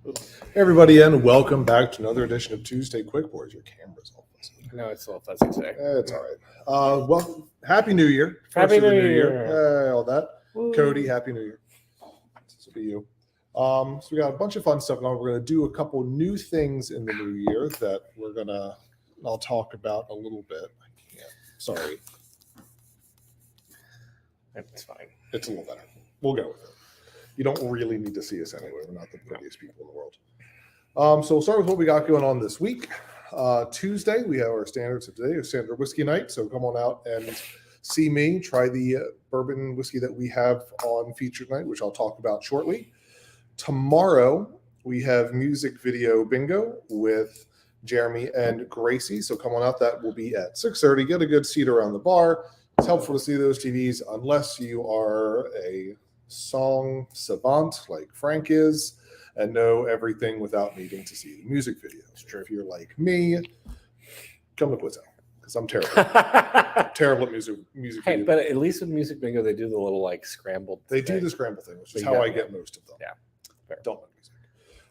Hey everybody, and welcome back to another edition of Tuesday Quick Boards. Your camera's all fuzzy. No, it's a little fuzzy today. It's all right. Well, Happy New Year. Happy First of the New Year. All that. Woo. Cody, Happy New Year. This will be you. So we got a bunch of fun stuff now. We're going to do a couple new things in the new year that I'll talk about a little bit. I can't. Sorry. It's fine. It's a little better. We'll go with it. You don't really need to see us anyway. We're not the prettiest people in the world. So we'll start with what we got going on this week. Tuesday, we have our standards of today, a standard whiskey night. So come on out and see me try the bourbon whiskey that we have on featured night, which I'll talk about shortly. Tomorrow, we have music video bingo with Jeremy and Gracie. So come on out. That will be at 6:30. Get a good seat around the bar. It's helpful to see those TVs unless you are a song savant like Frank is and know everything without needing to see the music videos. If you're like me, come to Quizzo because I'm terrible. Terrible at music Hey, videos. but at least with Music Bingo, they do the little like scrambled. They thing. do the scramble thing, which is So you how got I that. get most of them. Yeah, fair. Don't know music.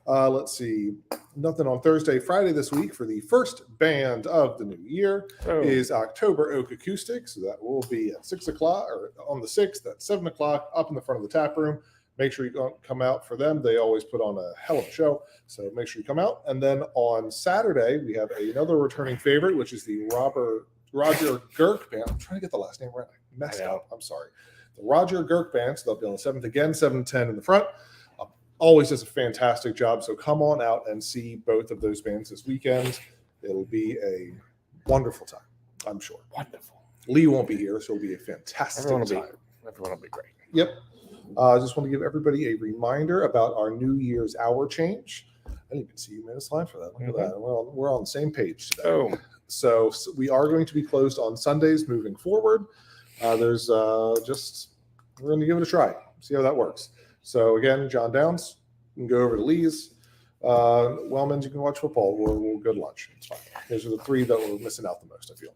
Let's see. Nothing on Thursday. Friday this week for the first band of the new year Oh. is October Oak Acoustic. So that will be at 6 o'clock or on the 6th at 7 o'clock up in the front of the tap room. Make sure you come out for them. They always put on a hell of a show. So make sure you come out. And then on Saturday, we have another returning favorite, which is the Roger Girk Band. I'm trying to get the last name right. I messed up. I'm sorry. The Roger Girk Band. So they'll be on the 7th again, 7:10 in the front. Always does a fantastic job. So come on out and see both of those bands this weekend. It'll be a wonderful time, I'm sure. Wonderful. Lee won't be here, so it'll be a fantastic Everyone time. will be great. Yep. I just want to give everybody a reminder about our New Year's hour change. I didn't even see you made a slide for that. Look at that. We're on the same page today. Oh, So we are going to be closed on Sundays moving forward. We're going to give it a try, see how that works. So again, John Downs, you can go over to Lee's. Wellman's, you can watch football. We'll go to lunch. It's fine. Those are the three that we're missing out the most, I feel.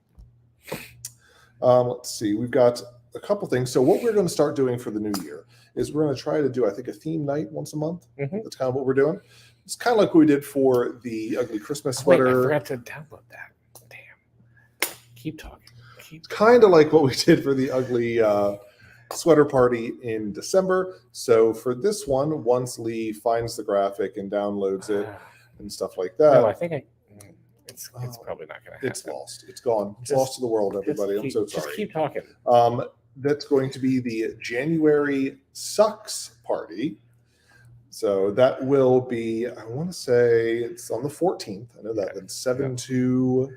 Let's see. We've got a couple things. So what we're going to start doing for the new year is we're going to try to do, I think, a theme night once a month. Mhm. That's kind of what we're doing. It's kind of like what we did for the Ugly Christmas wait, I sweater. forgot to download that. Damn. Keep talking. Kind of like what we did for the Ugly sweater party in December. So for this one, once Lee finds the graphic and downloads it and stuff like that, No, I think it's probably not going to happen. it's lost. It's gone. It's Just- lost to the world, everybody. I'm so sorry. Just keep talking. That's going to be the January Sucks party. So that will be, I want to say it's on the 14th. I know that. Then 7 to,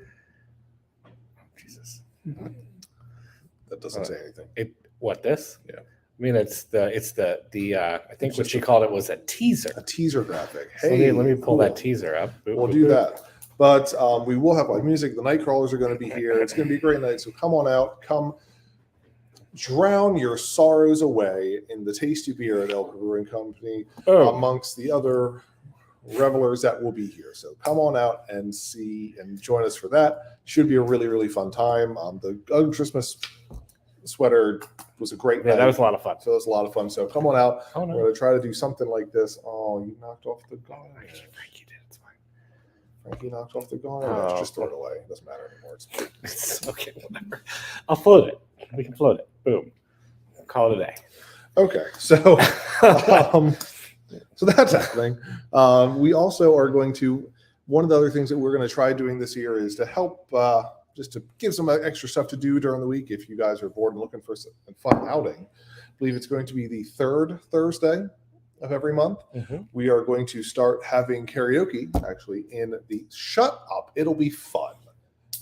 Jesus. that doesn't say anything. What this? Yeah. I mean, it's the I think what she called it was a teaser. A teaser graphic. So Hey, let me pull cool. that teaser up. We'll do that. But we will have live music. The Nightcrawlers are going to be here. It's going to be a great night. So come on out. Come drown your sorrows away in the tasty beer at Elk Brewing Company amongst the other revelers that will be here. So come on out and see and join us for that. Should be a really, really fun time. The Ugly Christmas sweater was a great night. That was a lot of fun. So it was a lot of fun. So come on out. Oh We're no, going to try to do something like this. Oh, you knocked off the garnish. Frankie did. It's fine. Frankie knocked off the garnish. Oh. Just throw it away. It doesn't matter anymore. It's okay, whatever. I'll float it. We can float it. Boom. Call it a day. Okay. So, so that's happening. We also are going to, one of the other things that we're going to try doing this year is to help, just to give some extra stuff to do during the week. If you guys are bored and looking for a fun outing, I believe it's going to be the third Thursday of every month. Mm-hmm. We are going to start having karaoke actually in the Shut Up. It'll be fun.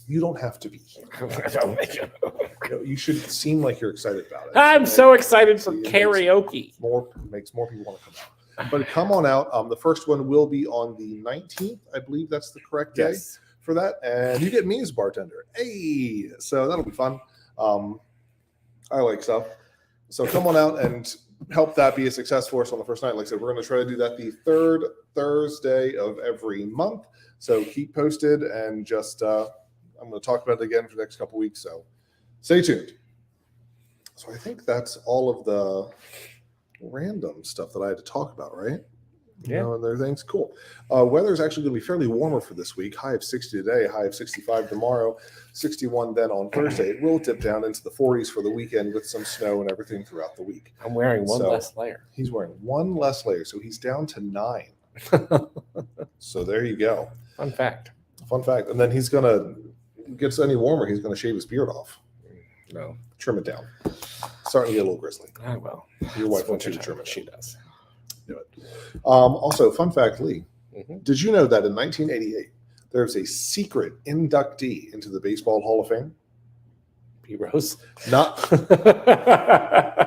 You don't have to be here. You should seem like you're excited about it. I'm so excited for It makes karaoke. makes more people want to come out. But come on out. The first one will be on the 19th. I believe that's the correct day for that. And you get me as bartender. Hey, so that'll be fun. I like stuff. So come on out and help that be a success for us on the first night. Like I said, we're going to try to do that the third Thursday of every month. So keep posted and just I'm going to talk about it again for the next couple weeks. So stay tuned. So I think that's all of the random stuff that I had to talk about, right? You know, and their things cool. Weather is actually going to be fairly warmer for this week. High of 60 today, high of 65 tomorrow, 61 then on Thursday. It will dip down into the 40s for the weekend with some snow and everything throughout the week. I'm wearing one less layer. He's wearing one less layer, so he's down to 9. So there you go. Fun fact. And then he's gonna gets any warmer, he's gonna shave his beard off. No, trim it down. Starting to get a little grizzly. I will. Your wife wants you to trim it. She does. Do it. Also, fun fact, Lee. Mm-hmm. Did you know that in 1988 there's a secret inductee into the Baseball Hall of Fame? P. Rose. Not.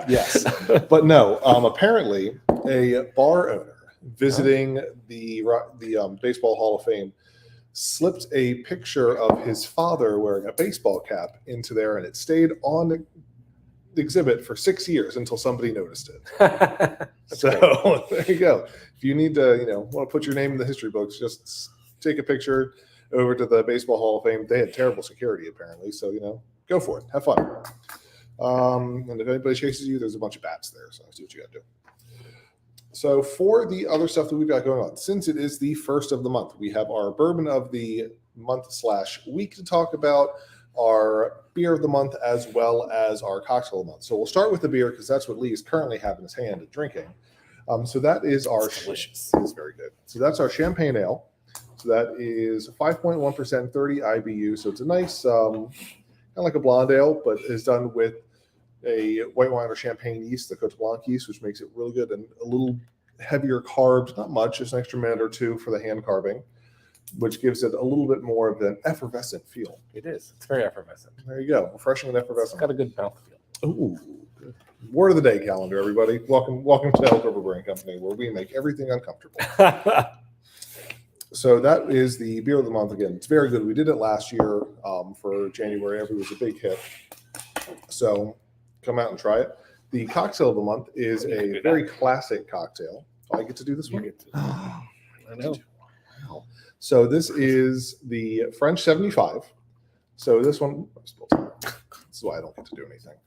Yes, but no. Apparently, a bar owner visiting the Baseball Hall of Fame slipped a picture of his father wearing a baseball cap into there, and it stayed on the exhibit for 6 years until somebody noticed it. So there you go. If you need to, want to put your name in the history books, just take a picture over to the Baseball Hall of Fame. They had terrible security apparently, so go for it. Have fun. And if anybody chases you, there's a bunch of bats there, so see what you got to do. So for the other stuff that we've got going on, since it is the first of the month, we have our bourbon of the month/week to talk about, our beer of the month, as well as our cocktail of the month. So we'll start with the beer because that's what Lee is currently having his hand at drinking. So that is It's delicious. It's very good. So that's our champagne ale. So that is 5.1%, 30 IBU. So it's a nice, kind of like a blonde ale, but is done with a white wine or champagne yeast, the Cote Blanc yeast, which makes it really good, and a little heavier carbs, not much, just an extra minute or two for the hand carving, which gives it a little bit more of an effervescent feel. It is. It's very effervescent. There you go. Refreshing and It's effervescent. got a good mouthfeel. Ooh. Word of the day calendar, everybody. Welcome to Elk River Brewing Company, where we make everything uncomfortable. So that is the beer of the month. Again, it's very good. We did it last year for January. It was a big hit. So come out and try it. The cocktail of the month is a very classic cocktail. I get to do this one? I know. Wow. So this is the French 75. So this one, this is why I don't get to do anything.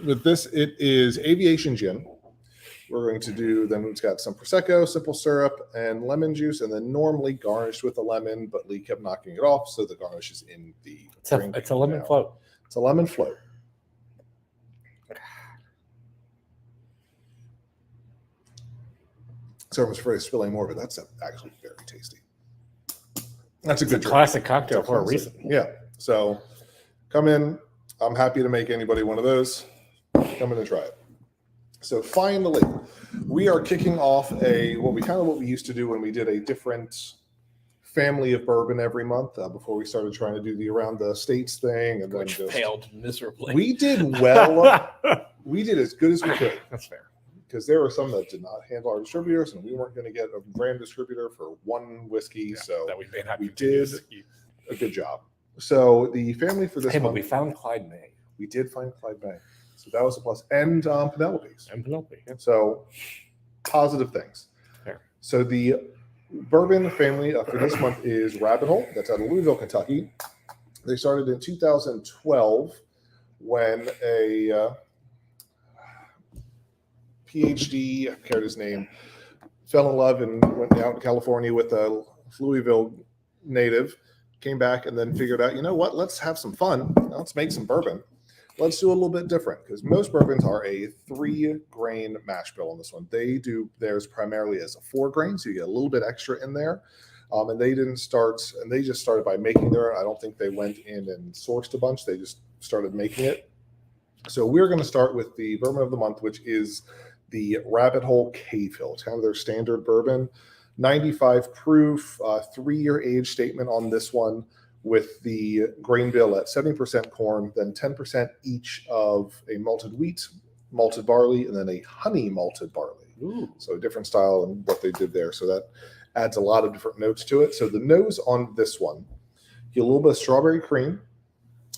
With this, it is aviation gin. We're going to do, then it's got some Prosecco, simple syrup, and lemon juice, and then normally garnished with a lemon, but Lee kept knocking it off, so the garnish is in the drink. It's a lemon now. float. It's a lemon float. So I was afraid of spilling more, but that's actually very tasty. That's a good drink. Classic cocktail for a reason. Yeah. So come in. I'm happy to make anybody one of those. Come in and try it. So finally, we are kicking off what we used to do when we did a different family of bourbon every month before we started trying to do the around the states thing, and Which then failed miserably. we did well. We did as good as we could. That's fair. Because there were some that did not handle our distributors, and we weren't going to get a brand distributor for one whiskey. So that we may not we continue did to keep. a good job. So the family for this Hey, but month, we found Clyde May we did find Clyde Bay. So that was a plus. And Penelope's. and Penelope. Yeah. So positive things. Fair. So the bourbon family for this month is Rabbit Hole. That's out of Louisville, Kentucky. They started in 2012 when a PhD, I forget his name, fell in love and went out to California with a Louisville native, came back and then figured out, what, let's have some fun. Let's make some bourbon. Let's do a little bit different because most bourbons are a 3-grain mash bill on this one. They do theirs primarily as a 4-grain, so you get a little bit extra in there. And they just started by making their own. I don't think they went in and sourced a bunch. They just started making it. So we're going to start with the bourbon of the month, which is the Rabbit Hole Cavehill. It's kind of their standard bourbon, 95 proof, 3-year age statement on this one, with the grain bill at 70% corn, then 10% each of a malted wheat, malted barley, and then a honey malted barley. Ooh. So a different style and what they did there. So that adds a lot of different notes to it. So the nose on this one, you get a little bit of strawberry cream,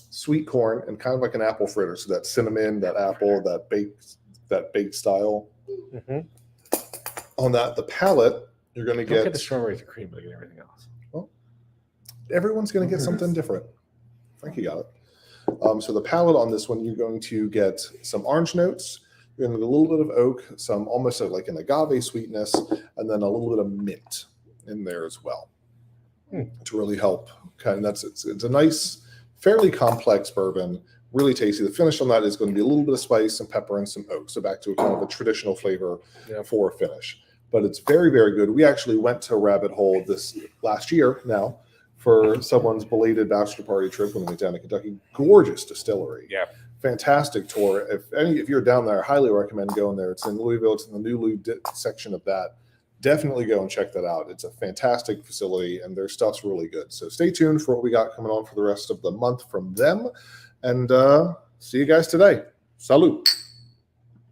sweet corn, and kind of like an apple fritter. So that cinnamon, that apple, that baked style. Mm-hmm. On that, the palate, you're going to Don't get get the strawberries and cream, but get everything else. Everyone's going to get something different. I think you got it. So the palate on this one, you're going to get some orange notes. You're going to get a little bit of oak, some almost like an agave sweetness, and then a little bit of mint in there as well to really help. It's a nice, fairly complex bourbon, really tasty. The finish on that is going to be a little bit of spice, some pepper, and some oak. So back to a kind of a traditional flavor for a finish. But it's very, very good. We actually went to Rabbit Hole this last year now for someone's belated bachelor party trip when we went down to Kentucky. Gorgeous distillery. Yeah. Fantastic tour. If you're down there, I highly recommend going there. It's in Louisville. It's in the new Louis section of that. Definitely go and check that out. It's a fantastic facility, and their stuff's really good. So stay tuned for what we got coming on for the rest of the month from them. And see you guys today. Salud.